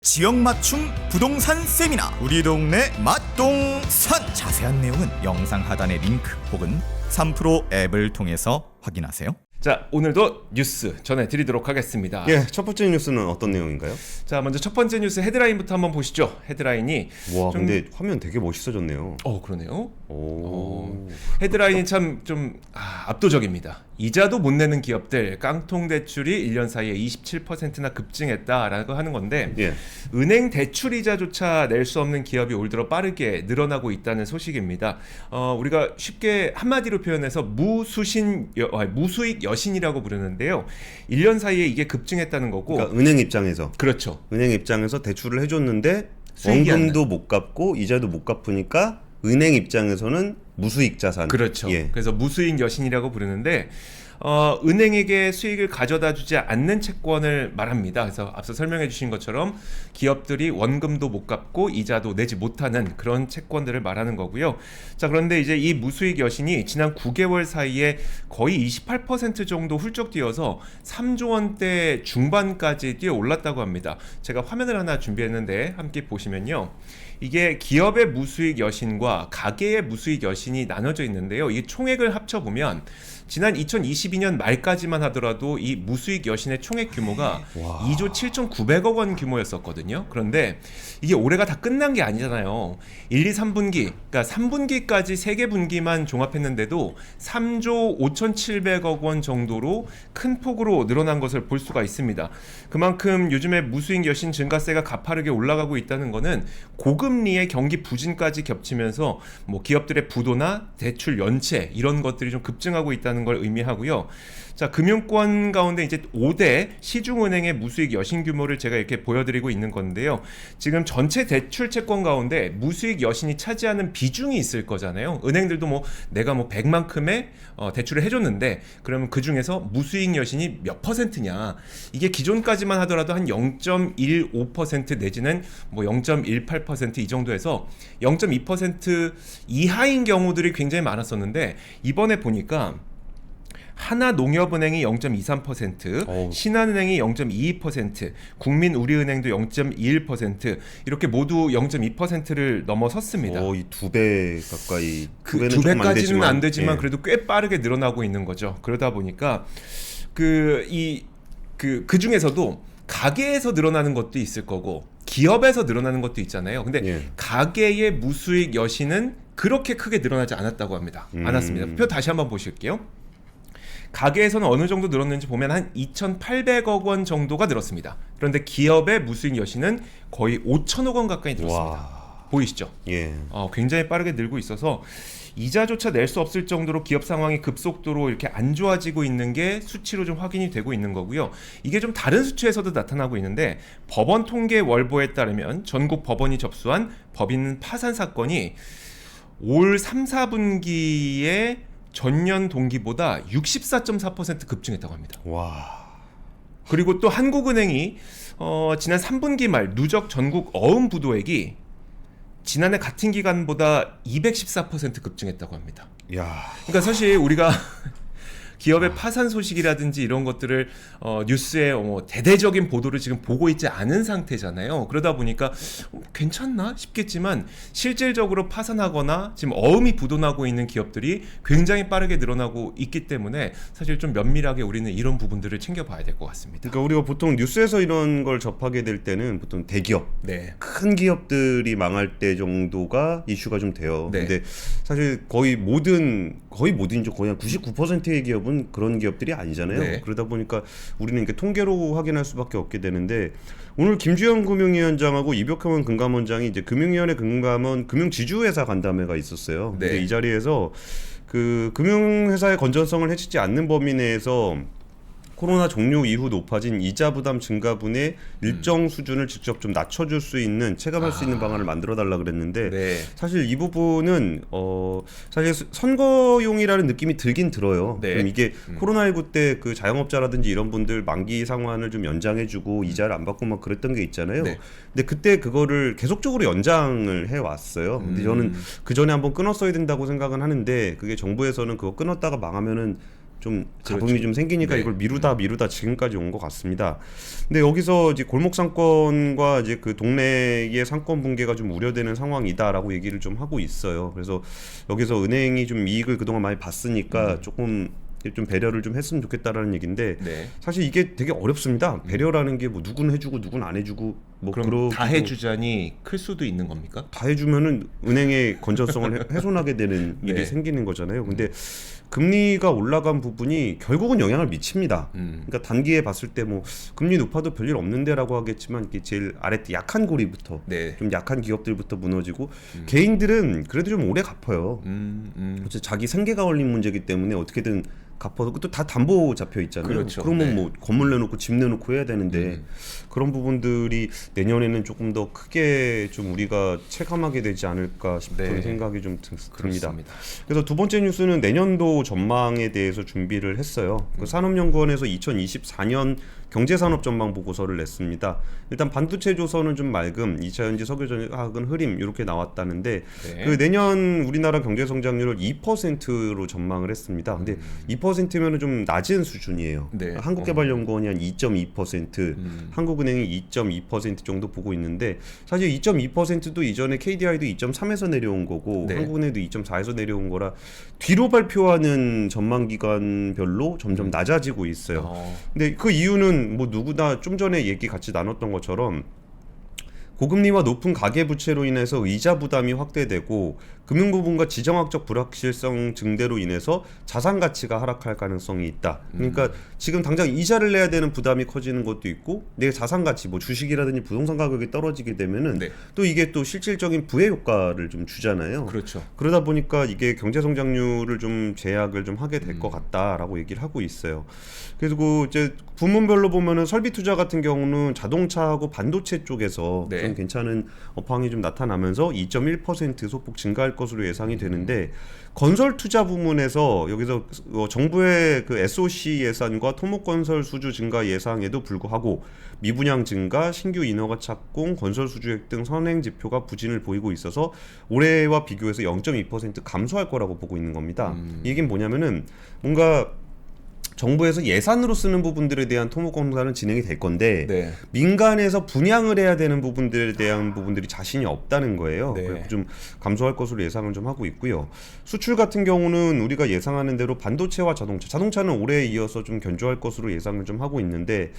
지역 맞춤 부동산 세미나 우리 동네 맛동산 자세한 내용은 영상 하단의 링크 혹은 3프로 앱을 통해서 확인하세요. 자, 오늘도 뉴스 전해드리도록 하겠습니다. 예, 첫 번째 뉴스는 어떤 내용인가요? 자, 먼저 첫 번째 뉴스 헤드라인부터 한번 보시죠. 헤드라인이 와, 근데 화면 되게 멋있어졌네요. 그러네요. 오. 헤드라인이 참 좀 압도적입니다. 이자도 못 내는 기업들 깡통 대출이 1년 사이에 27%나 급증했다라고 하는 건데 예. 은행 대출 이자조차 낼 수 없는 기업이 올 들어 빠르게 늘어나고 있다는 소식입니다. 우리가 쉽게 한마디로 표현해서 무수익 여신이라고 부르는데요. 1년 사이에 이게 급증했다는 거고. 그러니까 은행 입장에서. 그렇죠. 은행 입장에서 대출을 해줬는데 수익이 원금도 못 갚고 이자도 못 갚으니까 은행 입장에서는 무수익 자산. 그렇죠. 예. 그래서 무수익 여신이라고 부르는데 은행에게 수익을 가져다 주지 않는 채권을 말합니다. 그래서 앞서 설명해 주신 것처럼 기업들이 원금도 못 갚고 이자도 내지 못하는 그런 채권들을 말하는 거고요. 자, 그런데 이제 이 무수익 여신이 지난 9개월 사이에 거의 28% 정도 훌쩍 뛰어서 3조 원대 중반까지 뛰어 올랐다고 합니다. 제가 화면을 하나 준비했는데 함께 보시면요. 이게 기업의 무수익 여신과 가계의 무수익 여신이 나눠져 있는데요. 이 총액을 합쳐보면 지난 2022년 말까지만 하더라도 이 무수익 여신의 총액 규모가 2조 7,900억 원 규모였었거든요. 그런데 이게 올해가 다 끝난 게 아니잖아요. 1, 2, 3분기, 그러니까 3분기까지 3개 분기만 종합했는데도 3조 5,700억 원 정도로 큰 폭으로 늘어난 것을 볼 수가 있습니다. 그만큼 요즘에 무수익 여신 증가세가 가파르게 올라가고 있다는 거는 고금리의 경기 부진까지 겹치면서 뭐 기업들의 부도나 대출 연체 이런 것들이 좀 급증하고 있다는 걸 의미하고요. 자, 금융권 가운데 이제 5대 시중은행의 무수익 여신 규모를 제가 이렇게 보여드리고 있는 건데요. 지금 전체 대출 채권 가운데 무수익 여신이 차지하는 비중이 있을 거잖아요. 은행들도 뭐 내가 뭐 100만큼의 대출을 해줬는데 그러면 그 중에서 무수익 여신이 몇 퍼센트냐? 이게 기존까지만 하더라도 한 0.15% 내지는 뭐 0.18% 이 정도에서 0.2% 이하인 경우들이 굉장히 많았었는데 이번에 보니까 하나농협은행이 0.23%, 신한은행이 0.22%, 국민우리은행도 0.21% 이렇게 모두 0.2%를 넘어섰습니다. 이 2배 가까이. 두 배까지는 안 되지만 예. 그래도 꽤 빠르게 늘어나고 있는 거죠. 그러다 보니까 그 중에서도 가계에서 늘어나는 것도 있을 거고 기업에서 늘어나는 것도 있잖아요. 근데 예. 가계의 무수익 여신은 그렇게 크게 늘어나지 않았다고 합니다. 않았습니다. 표 다시 한번 보실게요. 가계에서는 어느 정도 늘었는지 보면 한 2,800억 원 정도가 늘었습니다. 그런데 기업의 무수익 여신은 거의 5천억 원 가까이 늘었습니다. 와. 보이시죠? 예. 굉장히 빠르게 늘고 있어서 이자조차 낼 수 없을 정도로 기업 상황이 급속도로 이렇게 안 좋아지고 있는 게 수치로 좀 확인이 되고 있는 거고요. 이게 좀 다른 수치에서도 나타나고 있는데 법원 통계 월보에 따르면 전국 법원이 접수한 법인 파산 사건이 올 3, 4분기에 전년 동기보다 64.4% 급증했다고 합니다. 와. 그리고 또 한국은행이 지난 3분기 말 누적 전국 어음 부도액이 지난해 같은 기간보다 214% 급증했다고 합니다. 야. 그러니까 사실 우리가 기업의 파산 소식이라든지 이런 것들을 뉴스에 대대적인 보도를 지금 보고 있지 않은 상태잖아요. 그러다 보니까 괜찮나 싶겠지만 실질적으로 파산하거나 지금 어음이 부도나고 있는 기업들이 굉장히 빠르게 늘어나고 있기 때문에 사실 좀 면밀하게 우리는 이런 부분들을 챙겨봐야 될 것 같습니다. 그러니까 우리가 보통 뉴스에서 이런 걸 접하게 될 때는 보통 대기업, 네. 큰 기업들이 망할 때 정도가 이슈가 좀 돼요. 네. 근데 사실 거의 모든죠. 거의 한 99%의 기업은 그런 기업들이 아니잖아요. 네. 그러다 보니까 우리는 이렇게 통계로 확인할 수밖에 없게 되는데 오늘 김주영 금융위원장하고 이벽형원 금감원장이 이제 금융위원회 금감원 금융지주회사 간담회가 있었어요. 네. 근데 이 자리에서 그 금융회사의 건전성을 해치지 않는 범위 내에서 코로나 종료 이후 높아진 이자 부담 증가분의 일정 수준을 직접 좀 낮춰줄 수 있는 체감할 수 있는 방안을 만들어달라 그랬는데 네. 사실 이 부분은 사실 선거용이라는 느낌이 들긴 들어요. 네. 그럼 이게 코로나19 때 그 자영업자라든지 이런 분들 만기 상환을 좀 연장해주고 이자를 안 받고 막 그랬던 게 있잖아요. 네. 근데 그때 그거를 계속적으로 연장을 해왔어요. 근데 저는 그 전에 한번 끊었어야 된다고 생각은 하는데 그게 정부에서는 그거 끊었다가 망하면은 좀 잡음이 그렇죠. 좀 생기니까 네. 이걸 미루다 지금까지 온 것 같습니다. 근데 여기서 이제 골목 상권과 이제 그 동네의 상권 붕괴가 좀 우려되는 상황이다라고 얘기를 좀 하고 있어요. 그래서 여기서 은행이 좀 이익을 그동안 많이 봤으니까 조금 좀 배려를 좀 했으면 좋겠다라는 얘기인데 네. 사실 이게 되게 어렵습니다. 배려라는 게 뭐 누구는 해주고 누구는 안 해주고 뭐 그럼 다 그러기도 해주자니 클 수도 있는 겁니까? 다 해주면은 은행의 건전성을 훼손하게 되는 네. 일이 생기는 거잖아요. 근데 금리가 올라간 부분이 결국은 영향을 미칩니다. 그러니까 단기에 봤을 때 뭐 금리 높아도 별일 없는데라고 하겠지만 이게 제일 아래 약한 고리부터 네. 좀 약한 기업들부터 무너지고 개인들은 그래도 좀 오래 갚아요. 어차피 자기 생계가 걸린 문제이기 때문에 어떻게든 갚아서 또 다 담보 잡혀 있잖아요. 그렇죠. 그러면 네. 뭐 건물 내놓고 집 내놓고 해야 되는데 그런 부분들이 내년에는 조금 더 크게 좀 우리가 체감하게 되지 않을까 싶은 네. 생각이 좀 듭니다. 그렇습니다. 그래서 두 번째 뉴스는 내년도 전망에 대해서 준비를 했어요. 그 산업연구원에서 2024년 경제산업 전망 보고서를 냈습니다. 일단 반도체 조선은 좀 맑음, 2차 전지 석유전력은 흐림 이렇게 나왔다는데 네. 그 내년 우리나라 경제 성장률을 2%로 전망을 했습니다. 근데 2%면은 좀 낮은 수준이에요. 네. 한국개발연구원이 한 2.2%, 한국은행이 2.2% 정도 보고 있는데 사실 2.2%도 이전에 KDI도 2.3에서 내려온 거고 네. 한국은행도 2.4에서 내려온 거라 뒤로 발표하는 전망 기관별로 점점 낮아지고 있어요. 근데 그 이유는 뭐 누구나 좀 전에 얘기 같이 나눴던 것처럼 고금리와 높은 가계부채로 인해서 의자 부담이 확대되고 금융부분과 지정학적 불확실성 증대로 인해서 자산 가치가 하락할 가능성이 있다. 그러니까 지금 당장 이자를 내야 되는 부담이 커지는 것도 있고 내 자산 가치, 뭐 주식이라든지 부동산 가격이 떨어지게 되면은 네. 또 이게 또 실질적인 부의 효과를 좀 주잖아요. 그렇죠. 그러다 보니까 이게 경제 성장률을 좀 제약을 좀 하게 될 것 같다라고 얘기를 하고 있어요. 그리고 이제 부문별로 보면은 설비 투자 같은 경우는 자동차하고 반도체 쪽에서 네. 좀 괜찮은 업황이 좀 나타나면서 2.1% 소폭 증가할 것으로 예상이 되는데 건설 투자 부문에서 여기서 정부의 그 SOC 예산과 토목건설 수주 증가 예상에도 불구하고 미분양 증가, 신규 인허가 착공, 건설 수주액 등 선행 지표가 부진을 보이고 있어서 올해와 비교해서 0.2% 감소할 거라고 보고 있는 겁니다. 이 얘기는 뭐냐면은 뭔가 정부에서 예산으로 쓰는 부분들에 대한 토목공사는 진행이 될 건데 네. 민간에서 분양을 해야 되는 부분들에 대한 부분들이 자신이 없다는 거예요. 네. 그래서 좀 감소할 것으로 예상을 좀 하고 있고요. 수출 같은 경우는 우리가 예상하는 대로 반도체와 자동차는 올해에 이어서 좀 견조할 것으로 예상을 좀 하고 있는데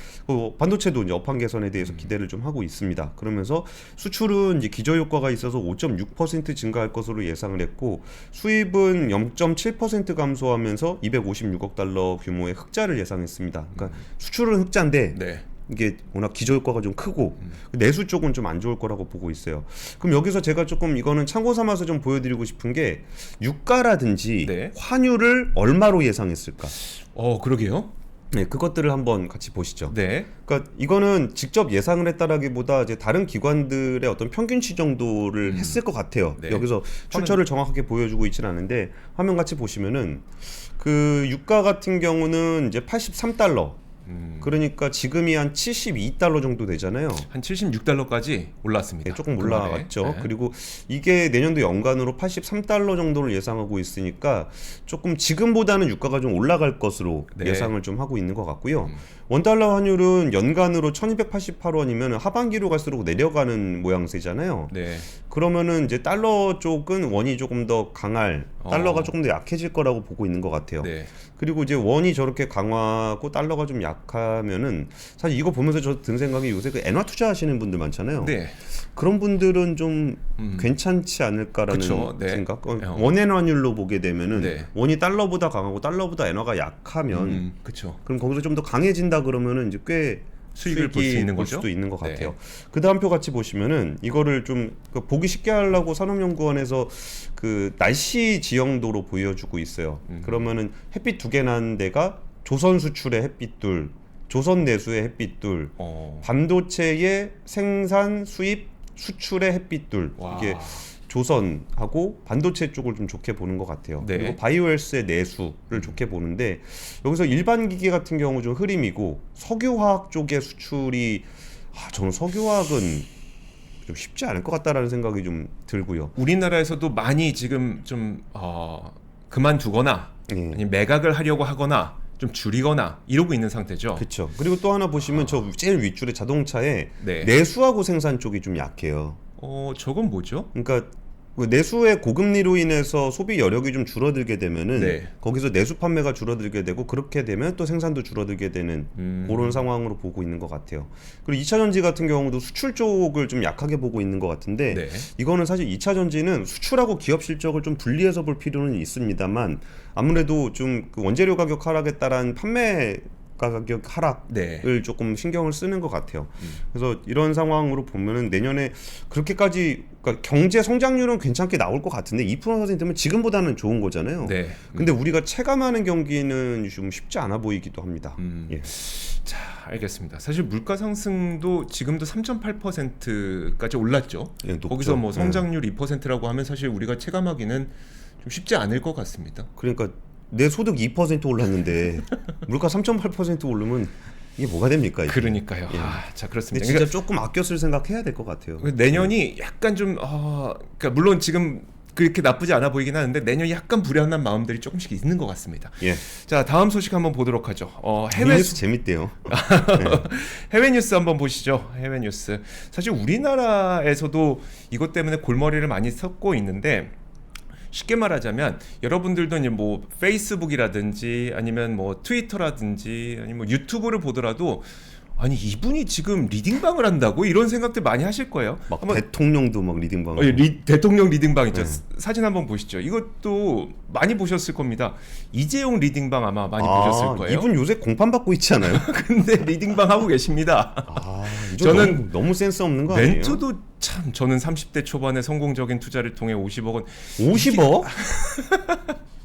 반도체도 이제 업황 개선에 대해서 기대를 좀 하고 있습니다. 그러면서 수출은 이제 기저 효과가 있어서 5.6% 증가할 것으로 예상을 했고 수입은 0.7% 감소하면서 256억 달러 규모의 흑자를 예상했습니다. 그러니까 수출은 흑자인데 네. 이게 워낙 기저 효과가 좀 크고 내수 쪽은 좀 안 좋을 거라고 보고 있어요. 그럼 여기서 제가 조금 이거는 참고 삼아서 좀 보여드리고 싶은 게 유가라든지 네. 환율을 얼마로 예상했을까? 그러게요. 네, 그것들을 한번 같이 보시죠. 네. 그러니까 이거는 직접 예상을 했다라기보다 이제 다른 기관들의 어떤 평균치 정도를 했을 것 같아요. 네. 여기서 출처를 정확하게 보여주고 있지는 않은데 화면 같이 보시면은 그 유가 같은 경우는 이제 83달러. 그러니까 지금이 한 72달러 정도 되잖아요. 한 76달러까지 올랐습니다. 네, 조금 그만에. 올라갔죠. 네. 그리고 이게 내년도 연간으로 83달러 정도를 예상하고 있으니까 조금 지금보다는 유가가 좀 올라갈 것으로 네. 예상을 좀 하고 있는 것 같고요. 원달러 환율은 연간으로 1288원이면 하반기로 갈수록 내려가는 모양새잖아요. 네. 그러면은 이제 달러 쪽은 원이 조금 더 강할, 달러가 조금 더 약해질 거라고 보고 있는 것 같아요. 네. 그리고 이제 원이 저렇게 강화하고 달러가 좀 약하면은 사실 이거 보면서 저 든 생각이 요새 그 엔화 투자하시는 분들 많잖아요. 네. 그런 분들은 좀 괜찮지 않을까라는 그쵸, 네. 생각. 원엔 환율로 보게 되면은 네. 원이 달러보다 강하고 달러보다 엔화가 약하면 그렇죠. 그럼 거기서 좀 더 강해진다 그러면은 이제 꽤 수익을 볼 수 있는 볼 거죠. 수도 있는 것 네. 같아요. 그 다음 표 같이 보시면은 이거를 좀 보기 쉽게 하려고 산업연구원에서 그 날씨 지형도로 보여주고 있어요. 그러면은 햇빛 두 개 나는 데가 조선 수출의 햇빛둘, 조선 내수의 햇빛둘, 반도체의 생산, 수입, 수출의 햇빛둘. 와. 이게 조선하고 반도체 쪽을 좀 좋게 보는 것 같아요. 네. 그리고 바이오헬스의 내수를 좋게 보는데 여기서 일반 기계 같은 경우 좀 흐림이고 석유화학 쪽의 수출이 저는 석유화학은 좀 쉽지 않을 것 같다라는 생각이 좀 들고요. 우리나라에서도 많이 지금 좀 그만두거나 예. 아니면 매각을 하려고 하거나 좀 줄이거나 이러고 있는 상태죠. 그렇죠. 그리고 또 하나 보시면 저 제일 윗줄에 자동차에 네. 내수하고 생산 쪽이 좀 약해요. 저건 뭐죠? 그러니까 그 내수의 고금리로 인해서 소비 여력이 좀 줄어들게 되면은 네. 거기서 내수 판매가 줄어들게 되고 그렇게 되면 또 생산도 줄어들게 되는 그런 상황으로 보고 있는 것 같아요. 그리고 2차 전지 같은 경우도 수출 쪽을 좀 약하게 보고 있는 것 같은데 네. 이거는 사실 2차 전지는 수출하고 기업 실적을 좀 분리해서 볼 필요는 있습니다만 아무래도 좀 그 원재료 가격 하락에 따른 판매 가격 하락을 네. 조금 신경을 쓰는 것 같아요. 그래서 이런 상황으로 보면은 내년에 그렇게까지 그러니까 경제 성장률은 괜찮게 나올 것 같은데 2%면 지금보다는 좋은 거잖아요. 네. 근데 우리가 체감하는 경기는 좀 쉽지 않아 보이기도 합니다. 예. 자, 알겠습니다. 사실 물가 상승도 지금도 3.8%까지 올랐죠. 예, 높죠. 거기서 뭐 성장률 2%라고 하면 사실 우리가 체감하기는 좀 쉽지 않을 것 같습니다. 그러니까 내 소득 2% 올랐는데 물가 3.8% 오르면 이게 뭐가 됩니까? 이게? 그러니까요. 예. 자, 근데 그렇습니다. 진짜 조금 아껴 쓸 생각해야 될 것 같아요. 내년이 약간 좀 그러니까 물론 지금 그렇게 나쁘지 않아 보이긴 하는데 내년이 약간 불안한 마음들이 조금씩 있는 것 같습니다. 예. 자, 다음 소식 한번 보도록 하죠. 해외 뉴스 재밌대요. 해외 뉴스 한번 보시죠. 해외 뉴스. 사실 우리나라에서도 이것 때문에 골머리를 많이 섞고 있는데 쉽게 말하자면 여러분들도 이제 뭐 페이스북이라든지 아니면 뭐 트위터라든지 아니면 뭐 유튜브를 보더라도 아니 이분이 지금 리딩방을 한다고 이런 생각들 많이 하실 거예요. 막 한번 대통령도 막 리딩방. 대통령 리딩방 있죠. 사진 한번 보시죠. 이것도 많이 보셨을 겁니다. 이재용 리딩방 아마 많이 보셨을 거예요. 이분 요새 공판 받고 있지 않아요? 근데 리딩방 하고 계십니다. 저는 너무 센스 없는 거 아니에요? 멘트도 참 저는 30대 초반에 성공적인 투자를 통해 50억 원 50억?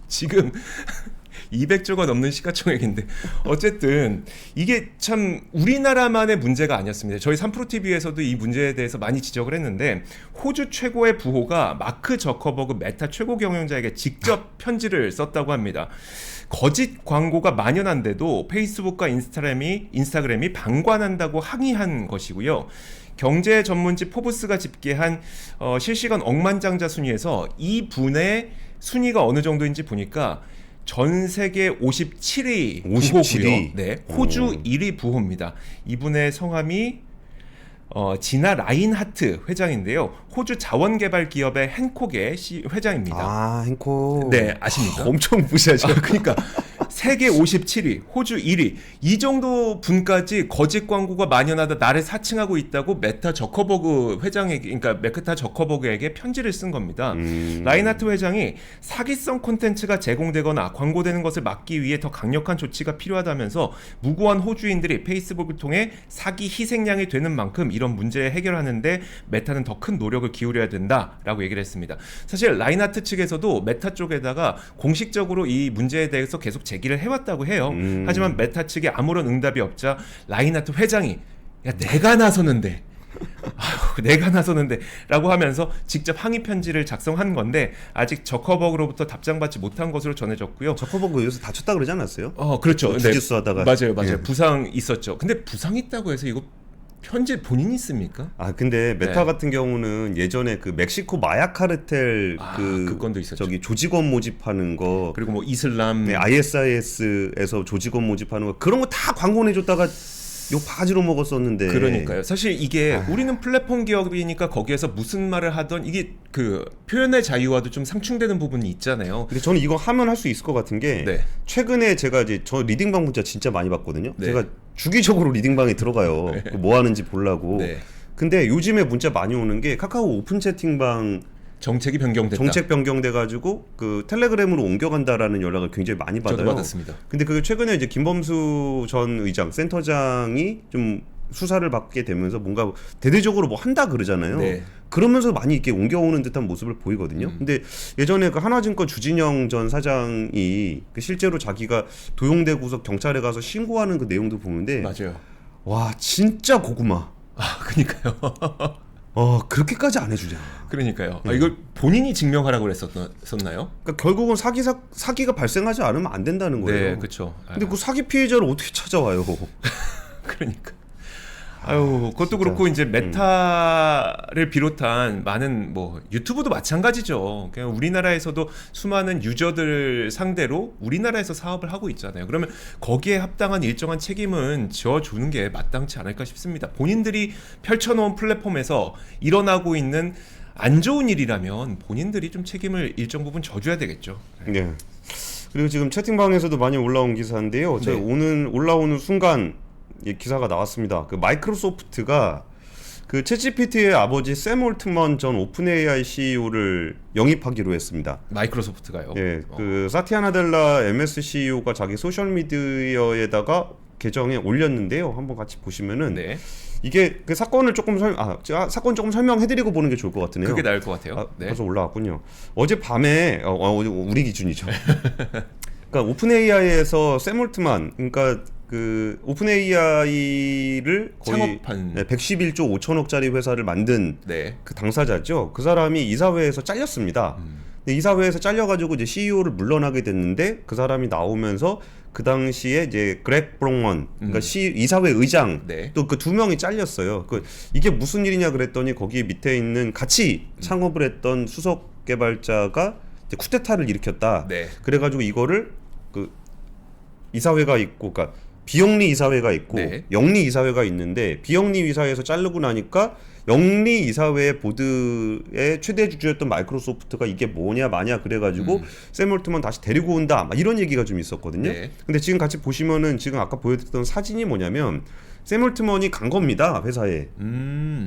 지금 200조가 넘는 시가총액인데 어쨌든 이게 참 우리나라만의 문제가 아니었습니다. 저희 3프로TV에서도 이 문제에 대해서 많이 지적을 했는데 호주 최고의 부호가 마크 저커버그 메타 최고 경영자에게 직접 편지를 썼다고 합니다. 거짓 광고가 만연한데도 페이스북과 인스타그램이 방관한다고 항의한 것이고요. 경제 전문지 포브스가 집계한 실시간 억만장자 순위에서 이 분의 순위가 어느 정도인지 보니까 전 세계 57위 57위? 부호고요. 네, 호주 1위 부호입니다. 이분의 성함이 지나 라인하트 회장인데요. 호주 자원개발 기업의 헨콕의 회장입니다. 아, 행콕. 네, 아십니까? 엄청 무시하죠. 그러니까 세계 57위, 호주 1위 이 정도 분까지 거짓 광고가 만연하다 나를 사칭하고 있다고 메타 저커버그 회장에게, 그러니까 메타 저커버그에게 편지를 쓴 겁니다. 라인하트 회장이 사기성 콘텐츠가 제공되거나 광고되는 것을 막기 위해 더 강력한 조치가 필요하다면서 무고한 호주인들이 페이스북을 통해 사기 희생양이 되는 만큼 이런 문제 해결하는데 메타는 더 큰 노력을 기울여야 된다라고 얘기를 했습니다. 사실 라인하트 측에서도 메타 쪽에다가 공식적으로 이 문제에 대해서 계속 제기를 해왔다고 해요. 하지만 메타 측에 아무런 응답이 없자 라인하트 회장이 야 내가 나서는데 라고 하면서 직접 항의 편지를 작성한 건데 아직 저커버그로부터 답장받지 못한 것으로 전해졌고요. 저커버그 요새 다쳤다 그러지 않았어요? 그렇죠. 주짓수 하다가. 맞아요. 예. 부상 있었죠. 근데 부상 있다고 해서 이거 편지 본인이 씁니까? 근데 메타 네. 같은 경우는 예전에 그 멕시코 마약 카르텔 그 건도 있었죠. 저기 조직원 모집하는 거 그리고 뭐 이슬람 네, ISIS에서 조직원 모집하는 거 그런 거 다 광고 내줬다가 욕 바가지로 먹었었는데. 그러니까요. 사실 이게 우리는 플랫폼 기업이니까 거기에서 무슨 말을 하던 이게 그 표현의 자유와도 좀 상충되는 부분이 있잖아요. 근데 저는 이거 하면 할 수 있을 것 같은 게 네. 최근에 제가 이제 저 리딩방 문자 진짜 많이 받거든요. 네. 제가 주기적으로 리딩방에 들어가요. 뭐 하는지 보려고. 네. 근데 요즘에 문자 많이 오는 게 카카오 오픈 채팅방 정책이 변경됐다. 정책 변경돼 가지고 그 텔레그램으로 옮겨간다라는 연락을 굉장히 많이 받아요. 저도 받았습니다. 근데 그게 최근에 이제 김범수 전 의장 센터장이 좀 수사를 받게 되면서 뭔가 대대적으로 뭐 한다 그러잖아요. 네. 그러면서 많이 이렇게 옮겨오는 듯한 모습을 보이거든요. 근데 예전에 그 한화증권 주진영 전 사장이 그 실제로 자기가 도용되고서 경찰에 가서 신고하는 그 내용도 보는데 맞아요. 와 진짜 고구마. 그러니까요. 그렇게까지 안 해주냐. 그러니까요. 이걸 본인이 증명하라고 그랬었나요? 그러니까 결국은 사기가 발생하지 않으면 안 된다는 거예요. 네, 그렇죠. 근데 그 사기 피해자를 어떻게 찾아와요? 그러니까. 아유, 그것도 진짜. 그렇고 이제 메타를 비롯한 많은 뭐 유튜브도 마찬가지죠. 그냥 우리나라에서도 수많은 유저들 상대로 우리나라에서 사업을 하고 있잖아요. 그러면 거기에 합당한 일정한 책임은 지어주는 게 마땅치 않을까 싶습니다. 본인들이 펼쳐놓은 플랫폼에서 일어나고 있는 안 좋은 일이라면 본인들이 좀 책임을 일정 부분 져줘야 되겠죠. 네. 그리고 지금 채팅방에서도 많이 올라온 기사인데요. 제가 네. 오늘 올라오는 순간 이 기사가 나왔습니다. 그 마이크로소프트가 그 챗GPT의 아버지 샘 올트먼 전 오픈 AI CEO를 영입하기로 했습니다. 마이크로소프트가요. 예, 그 사티아 나델라 MS CEO가 자기 소셜 미디어에다가 계정에 올렸는데요. 한번 같이 보시면은 네, 이게 그 사건을 조금 제가 사건 조금 설명해드리고 보는 게 좋을 것 같으네요. 그게 나을 것 같아요. 아, 네. 벌써 올라왔군요. 어젯밤에 우리 기준이죠. 그러니까 오픈 AI에서 샘 올트만, 그러니까 그 오픈 AI를 거의 창업한 111조 5천억짜리 회사를 만든 네. 그 당사자죠. 그 사람이 이사회에서 잘렸습니다. 근데 이사회에서 잘려가지고 이제 CEO를 물러나게 됐는데 그 사람이 나오면서 그 당시에 이제 그렉 브롱먼, 그러니까 이사회 의장 네. 또 그 두 명이 잘렸어요. 이게 무슨 일이냐 그랬더니 거기 밑에 있는 같이 창업을 했던 수석 개발자가 이제 쿠데타를 일으켰다. 네. 그래가지고 이거를 그 이사회가 있고, 그러니까 비영리 이사회가 있고 네. 영리 이사회가 있는데 비영리 이사회에서 자르고 나니까 영리 이사회 보드의 최대 주주였던 마이크로소프트가 이게 뭐냐 마냐 그래가지고 샘 올트먼 다시 데리고 온다 막 이런 얘기가 좀 있었거든요. 네. 근데 지금 같이 보시면은 지금 아까 보여드렸던 사진이 뭐냐면 샘 올트먼이 간 겁니다 회사에.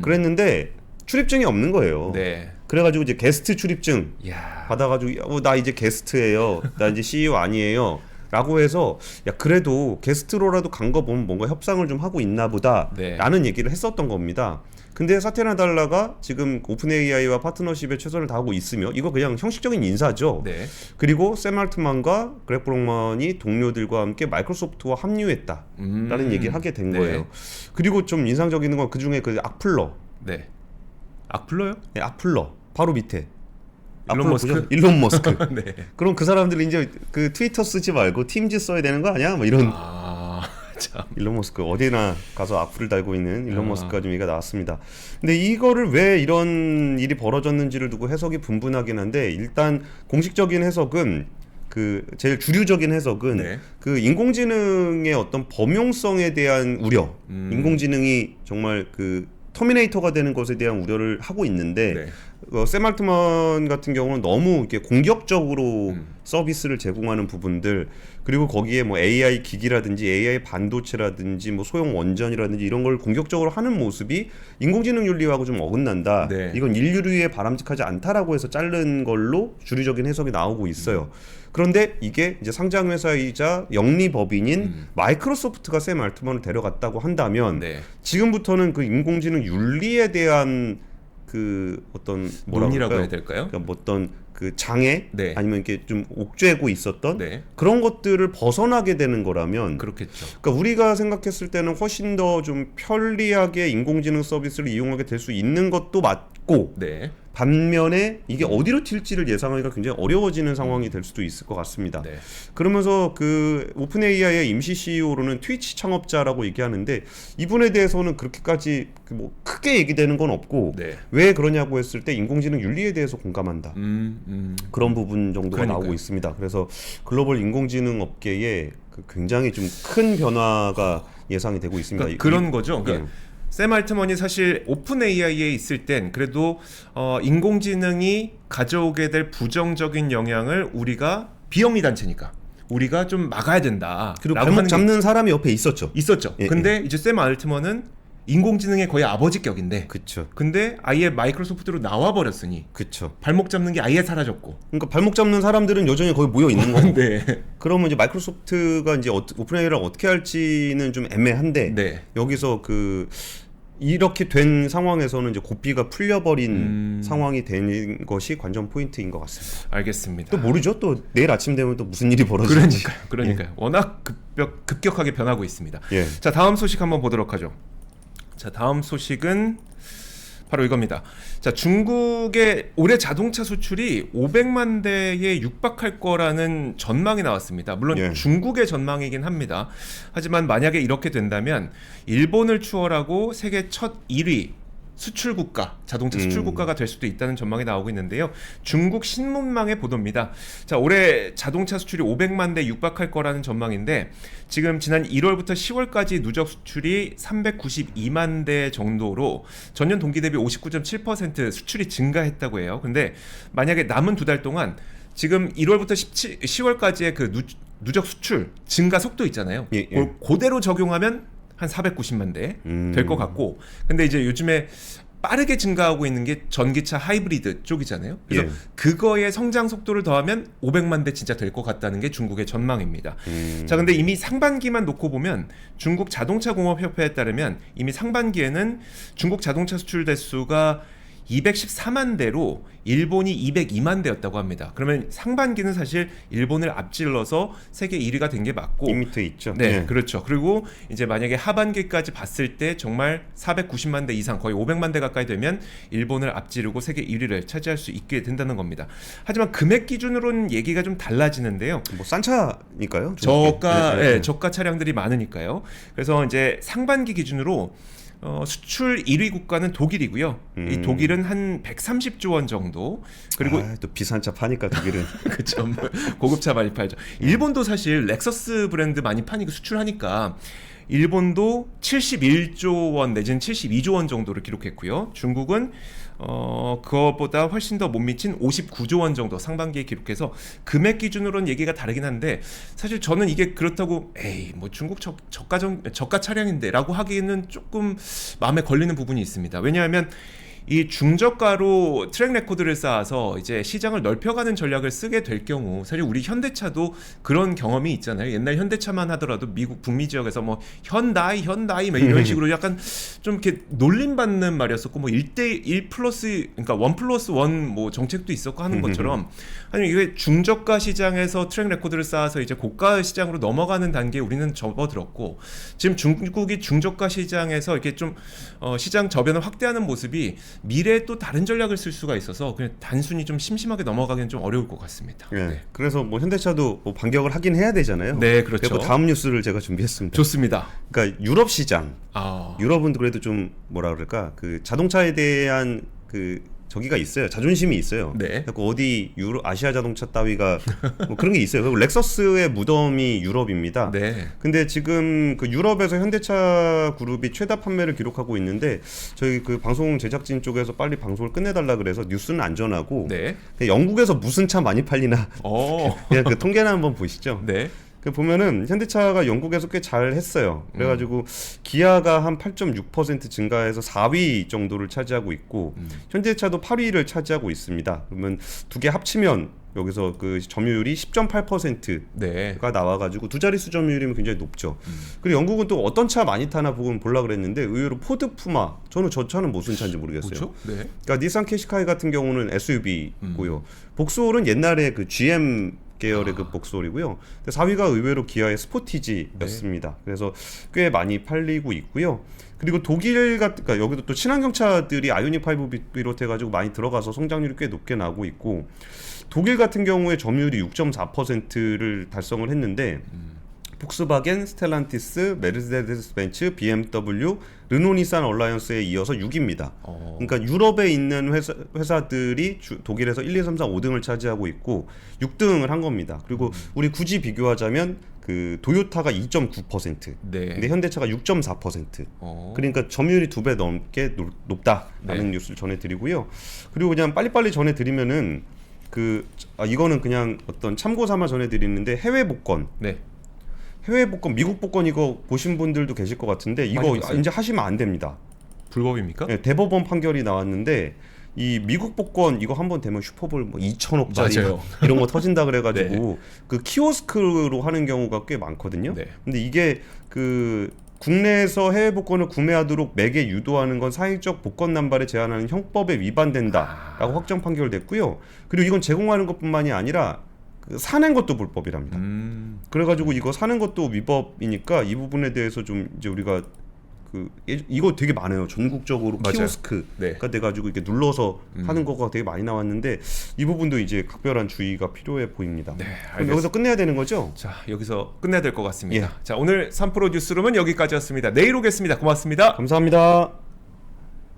그랬는데 출입증이 없는 거예요. 네. 그래가지고 이제 게스트 출입증 야. 받아가지고 나 이제 게스트예요. 나 이제 CEO 아니에요. 라고 해서 야 그래도 게스트로라도 간 거 보면 뭔가 협상을 좀 하고 있나 보다 네. 라는 얘기를 했었던 겁니다. 근데 사티아 나델라가 지금 오픈 AI와 파트너십에 최선을 다하고 있으며 이거 그냥 형식적인 인사죠. 네. 그리고 샘 알트만과 그렉 브롱먼이 동료들과 함께 마이크로소프트와 합류했다라는 얘기를 하게 된 네. 거예요. 그리고 좀 인상적인 건 그중에 그 악플러. 네. 악플러요? 네, 악플러 바로 밑에 일론 악플러 머스크? 보죠? 일론 머스크. 네. 그럼 그 사람들이 이제 그 트위터 쓰지 말고 팀즈 써야 되는 거 아니야? 뭐 이런 아, 참. 일론 머스크 어디나 가서 악플을 달고 있는 일론 아. 머스크가 좀 얘기가 나왔습니다. 근데 이거를 왜 이런 일이 벌어졌는지를 두고 해석이 분분하긴 한데 일단 공식적인 해석은 그 제일 주류적인 해석은 네. 그 인공지능의 어떤 범용성에 대한 우려, 인공지능이 정말 그 터미네이터가 되는 것에 대한 우려를 하고 있는데 네. 샘 알트먼 같은 경우는 너무 이렇게 공격적으로 서비스를 제공하는 부분들 그리고 거기에 뭐 AI 기기라든지 AI 반도체라든지 뭐 소형 원전이라든지 이런 걸 공격적으로 하는 모습이 인공지능 윤리하고 좀 어긋난다. 네. 이건 인류류에 바람직하지 않다라고 해서 자른 걸로 주류적인 해석이 나오고 있어요. 그런데 이게 이제 상장 회사이자 영리 법인인 마이크로소프트가 샘 알트먼을 데려갔다고 한다면 네. 지금부터는 그 인공지능 윤리에 대한 그 어떤 뭐라고 논의라고 할까요? 해야 될까요? 그러니까 뭐 어떤 그 장애 네. 아니면 이렇게 좀 옥죄고 있었던 네. 그런 것들을 벗어나게 되는 거라면 그렇겠죠. 그러니까 우리가 생각했을 때는 훨씬 더 좀 편리하게 인공지능 서비스를 이용하게 될 수 있는 것도 맞고 네. 반면에 이게 어디로 튈지를 예상하기가 굉장히 어려워지는 상황이 될 수도 있을 것 같습니다. 네. 그러면서 그 오픈 AI의 임시 CEO로는 트위치 창업자라고 얘기하는데 이분에 대해서는 그렇게까지 뭐 크게 얘기되는 건 없고 네. 왜 그러냐고 했을 때 인공지능 윤리에 대해서 공감한다. 그런 부분 정도가 그러니까요. 나오고 있습니다. 그래서 글로벌 인공지능 업계에 그 굉장히 좀 큰 변화가 예상이 되고 있습니다. 그러니까 그런 거죠. 그러니까 샘 알트먼이 사실 오픈 AI에 있을 땐 그래도 인공지능이 가져오게 될 부정적인 영향을 우리가 비영리 단체니까 우리가 좀 막아야 된다. 그리고 발목 잡는 사람이 옆에 있었죠. 있었죠. 예, 근데 이제 샘 알트먼은 인공지능의 거의 아버지격인데 그렇죠. 근데 아예 마이크로소프트로 나와 버렸으니 그렇죠. 발목 잡는 게 아예 사라졌고. 그러니까 발목 잡는 사람들은 여전히 거기 모여 있는 거고. 네. 그러면 이제 마이크로소프트가 이제 오픈 AI를 어떻게 할지는 좀 애매한데 네. 여기서 그 이렇게 된 상황에서는 이제 고삐가 풀려버린 상황이 된 것이 관전 포인트인 것 같습니다. 알겠습니다. 또 모르죠. 또 내일 아침 되면 또 무슨 일이 벌어질지. 그러니까요. 워낙 급격하게 변하고 있습니다. 예. 자, 다음 소식 한번 보도록 하죠. 자, 다음 소식은 바로 이겁니다. 자, 중국의 올해 자동차 수출이 500만 대에 육박할 거라는 전망이 나왔습니다. 물론 예. 중국의 전망이긴 합니다. 하지만 만약에 이렇게 된다면 일본을 추월하고 세계 첫 1위 수출 국가, 자동차 수출 국가가 될 수도 있다는 전망이 나오고 있는데요. 중국 신문망의 보도입니다. 자, 올해 자동차 수출이 500만 대 육박할 거라는 전망인데 지금 지난 1월부터 10월까지 누적 수출이 392만 대 정도로 전년 동기 대비 59.7% 수출이 증가했다고 해요. 근데 만약에 남은 두 달 동안 지금 1월부터 10월까지의 그 누적 수출 증가 속도 있잖아요. 예. 그대로 적용하면 한 490만 대 될 것 같고, 근데 이제 요즘에 빠르게 증가하고 있는 게 전기차 하이브리드 쪽이잖아요. 그래서 예. 그거의 성장 속도를 더하면 500만 대 진짜 될 것 같다는 게 중국의 전망입니다. 자, 근데 이미 상반기만 놓고 보면 중국 자동차 공업 협회에 따르면 이미 상반기에는 중국 자동차 수출 대수가 214만 대로 일본이 202만 대였다고 합니다. 그러면 상반기는 사실 일본을 앞질러서 세계 1위가 된 게 맞고 2m 있죠. 네, 예. 그렇죠. 그리고 이제 만약에 하반기까지 봤을 때 정말 490만 대 이상, 거의 500만 대 가까이 되면 일본을 앞지르고 세계 1위를 차지할 수 있게 된다는 겁니다. 하지만 금액 기준으로는 얘기가 좀 달라지는데요. 뭐 싼 차니까요. 저가, 예, 예, 예. 저가 차량들이 많으니까요. 그래서 이제 상반기 기준으로 수출 1위 국가는 독일이고요. 이 독일은 한 130조 원 정도. 그리고 또 비싼 차 파니까 독일은 그쵸. 고급차 많이 팔죠. 일본도 사실 렉서스 브랜드 많이 파니까 수출하니까 일본도 71조 원 내지는 72조 원 정도를 기록했고요. 중국은 그거보다 훨씬 더 못 미친 59조 원 정도 상반기에 기록해서 금액 기준으로는 얘기가 다르긴 한데 사실 저는 이게 그렇다고 에이 뭐 중국 저가 차량인데라고 하기에는 조금 마음에 걸리는 부분이 있습니다. 왜냐하면 이 중저가로 트랙 레코드를 쌓아서 이제 시장을 넓혀가는 전략을 쓰게 될 경우 사실 우리 현대차도 그런 경험이 있잖아요. 옛날 현대차만 하더라도 미국 북미 지역에서 뭐 현다이 막 이런 식으로 약간 좀 이렇게 놀림받는 말이었었고 뭐 1대1 플러스 그러니까 1+1 뭐 정책도 있었고 하는 것처럼 아니 이게 중저가 시장에서 트랙 레코드를 쌓아서 이제 고가 시장으로 넘어가는 단계에 우리는 접어들었고 지금 중국이 중저가 시장에서 이렇게 좀 시장 저변을 확대하는 모습이 미래에 또 다른 전략을 쓸 수가 있어서 그냥 단순히 좀 심심하게 넘어가기는 좀 어려울 것 같습니다. 예. 네. 그래서 뭐 현대차도 뭐 반격을 하긴 해야 되잖아요. 네, 그렇죠. 그리고 다음 뉴스를 제가 준비했습니다. 좋습니다. 그러니까 유럽 시장. 아, 유럽은 그래도 좀 뭐라 그럴까? 그 자동차에 대한 그 저기가 있어요. 자존심이 있어요. 네. 그래서 어디 아시아 자동차 따위가 뭐 그런 게 있어요. 그리고 렉서스의 무덤이 유럽입니다. 네. 근데 지금 그 유럽에서 현대차 그룹이 최다 판매를 기록하고 있는데 저희 그 방송 제작진 쪽에서 빨리 방송을 끝내달라 그래서 뉴스는 안 전하고 네. 그냥 영국에서 무슨 차 많이 팔리나 그냥 그 통계나 한번 보시죠. 네. 그 보면은 현대차가 영국에서 꽤 잘 했어요. 그래가지고 기아가 한 8.6% 증가해서 4위 정도를 차지하고 있고 현대차도 8위를 차지하고 있습니다. 그러면 두 개 합치면 여기서 그 점유율이 10.8%가 네. 나와가지고 두 자릿수 점유율이면 굉장히 높죠. 그리고 영국은 또 어떤 차 많이 타나 보려고 그랬는데 의외로 포드 푸마. 저는 저 차는 무슨 차인지 모르겠어요. 뭐죠? 네. 그러니까 니산 캐시카이 같은 경우는 SUV고요. 복스홀은 옛날에 그 GM 계열의 그 복스홀이고요. 4위가 의외로 기아의 스포티지였습니다. 그래서 꽤 많이 팔리고 있고요. 그리고 독일 그러니까 여기도 또 친환경차들이 아이오닉 5 비롯해가지고 많이 들어가서 성장률이 꽤 높게 나오고 있고 독일 같은 경우에 점유율이 6.4%를 달성을 했는데 폭스바겐, 스텔란티스, 메르세데스 벤츠, BMW, 르노 니산 얼라이언스에 이어서 6위입니다. 그러니까 유럽에 있는 회사들이 독일에서 1, 2, 3, 4, 5등을 차지하고 있고 6등을 한 겁니다. 그리고 우리 굳이 비교하자면 그 도요타가 2.9%, 네. 근데 현대차가 6.4%. 그러니까 점유율이 2배 넘게 높다라는 네. 뉴스를 전해드리고요. 그리고 그냥 빨리빨리 전해드리면은 이거는 그냥 어떤 참고 삼아 전해드리는데 해외 복권. 네. 해외 복권, 미국 복권 이거 보신 분들도 계실 것 같은데 이거 이제 하시면 안 됩니다. 불법입니까? 네, 대법원 판결이 나왔는데 이 미국 복권 이거 한번 되면 슈퍼볼 뭐 2천억짜리 맞아요. 이런 거 터진다 그래가지고 네. 그 키오스크로 하는 경우가 꽤 많거든요. 네. 근데 이게 그 국내에서 해외 복권을 구매하도록 매개 유도하는 건 사회적 복권 남발에 제한하는 형법에 위반된다라고 확정 판결됐고요. 그리고 이건 제공하는 것뿐만이 아니라 그 사는 것도 불법이랍니다. 그래가지고 이거 사는 것도 위법이니까 이 부분에 대해서 좀 이제 우리가 이거 되게 많아요. 전국적으로 맞아요. 키오스크가 네. 돼가지고 이렇게 눌러서 하는 거가 되게 많이 나왔는데 이 부분도 이제 각별한 주의가 필요해 보입니다. 네, 그럼 알겠습니다. 여기서 끝내야 되는 거죠? 자, 여기서 끝내야 될 것 같습니다. 예. 자, 오늘 3프로 뉴스룸은 여기까지였습니다. 내일 오겠습니다. 고맙습니다. 감사합니다.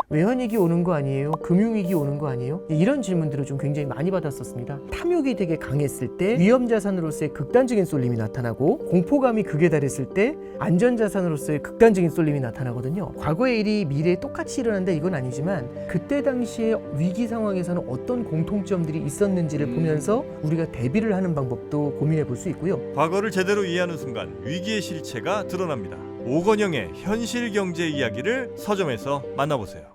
외환위기 오는 거 아니에요? 금융위기 오는 거 아니에요? 이런 질문들을 좀 굉장히 많이 받았었습니다. 탐욕이 되게 강했을 때 위험자산으로서의 극단적인 쏠림이 나타나고 공포감이 극에 달했을 때 안전자산으로서의 극단적인 쏠림이 나타나거든요. 과거의 일이 미래에 똑같이 일어난다 이건 아니지만 그때 당시에 위기 상황에서는 어떤 공통점들이 있었는지를 보면서 우리가 대비를 하는 방법도 고민해 볼 수 있고요. 과거를 제대로 이해하는 순간 위기의 실체가 드러납니다. 오건영의 현실 경제 이야기를 서점에서 만나보세요.